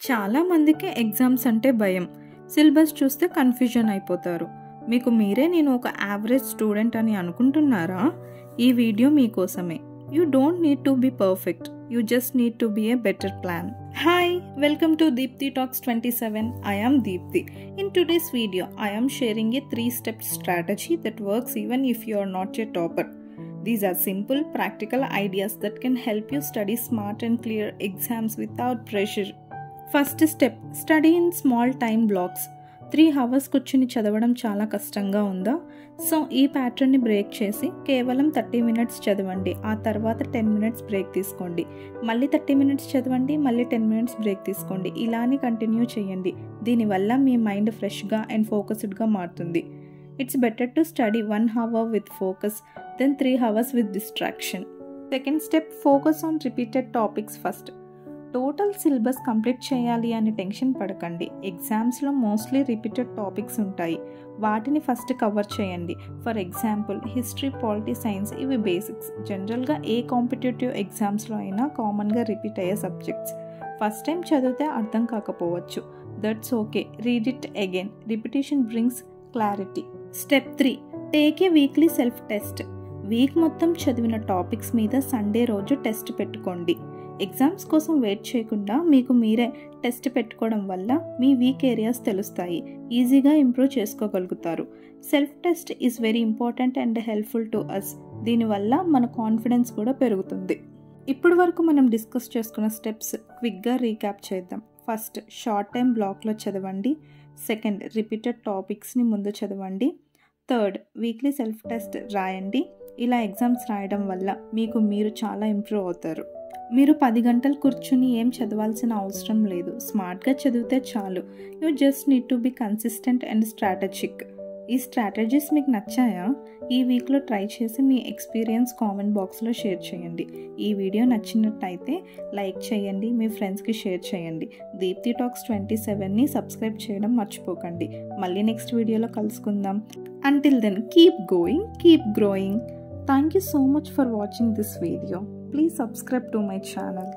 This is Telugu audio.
చాలా మందికి ఎగ్జామ్స్ అంటే భయం. సిలబస్ చూస్తే కన్ఫ్యూజన్ అయిపోతారు. మీకు మీరే నేను ఒక యావరేజ్ స్టూడెంట్ అని అనుకుంటున్నారా? ఈ వీడియో మీకోసమే. You don't need to be perfect. You just need to be a better plan. Hi, welcome to Deepthi Talks 27. I am Deepthi. In today's video, I am sharing a 3-step strategy that works even if you are not a topper. These are simple, practical ideas that can help you study smart and clear exams without pressure. First step, study in small time blocks. 3 hours కూర్చుని చదవడం చాలా కష్టంగా ఉందా? సో ఈ ప్యాటర్న్ని బ్రేక్ చేసి కేవలం 30 minutes చదవండి. ఆ తర్వాత 10 minutes బ్రేక్ తీసుకోండి. మళ్ళీ 30 minutes చదవండి, మళ్ళీ 10 minutes బ్రేక్ తీసుకోండి. ఇలానే కంటిన్యూ చేయండి. దీనివల్ల మీ మైండ్ ఫ్రెష్గా అండ్ ఫోకస్డ్గా మారుతుంది. It's better to study 1 hour with focus than 3 hours with distraction. Second step, focus on repeated topics first. Total syllabus complete చేయాలి అని టెన్షన్ పడకండి. ఎగ్జామ్స్లో మోస్ట్లీ రిపీటెడ్ టాపిక్స్ ఉంటాయి. వాటిని ఫస్ట్ కవర్ చేయండి. For example history, polity, science ఇవి బేసిక్స్. జనరల్గా ఏ కాంపిటేటివ్ ఎగ్జామ్స్లో అయినా కామన్గా రిపీట్ అయ్యే సబ్జెక్ట్స్. ఫస్ట్ టైం చదివితే అర్థం కాకపోవచ్చు. That's okay, read it again. Repetition brings clarity. Step 3, take a weekly self test. Week మొత్తం చదివిన టాపిక్స్ మీద సండే రోజు టెస్ట్ పెట్టుకోండి. ఎగ్జామ్స్ కోసం వెయిట్ చేయకుండా మీకు మీరే టెస్ట్ పెట్టుకోవడం వల్ల మీ వీక్ ఏరియాస్ తెలుస్తాయి. ఈజీగా ఇంప్రూవ్ చేసుకోగలుగుతారు. Self test is very important and helpful to us. దీనివల్ల మన కాన్ఫిడెన్స్ కూడా పెరుగుతుంది. ఇప్పటి వరకు మనం డిస్కస్ చేసుకున్న స్టెప్స్ క్విక్గా రీక్యాప్ చేద్దాం. ఫస్ట్, షార్ట్ టైం బ్లాక్లో చదవండి. సెకండ్, రిపీటెడ్ టాపిక్స్ని ముందు చదవండి. థర్డ్, వీక్లీ సెల్ఫ్ టెస్ట్ రాయండి. ఇలా ఎగ్జామ్స్ రాయడం వల్ల మీకు మీరు చాలా ఇంప్రూవ్ అవుతారు. మీరు 10 గంటలు కూర్చుని ఏం చదవాల్సిన అవసరం లేదు. స్మార్ట్గా చదివితే చాలు. You just need to be consistent and strategic. ఈ స్ట్రాటజీస్ మీకు నచ్చాయా? ఈ వీక్లో ట్రై చేసి మీ ఎక్స్పీరియన్స్ కామెంట్ బాక్స్లో షేర్ చేయండి. ఈ వీడియో నచ్చినట్టయితే లైక్ చేయండి, మీ ఫ్రెండ్స్కి షేర్ చేయండి. దీప్తి టాక్స్ 27ని సబ్స్క్రైబ్ చేయడం మర్చిపోకండి. మళ్ళీ నెక్స్ట్ వీడియోలో కలుసుకుందాం. Until then, keep going, keep growing. Thank you so much for watching this video. Please subscribe to my channel.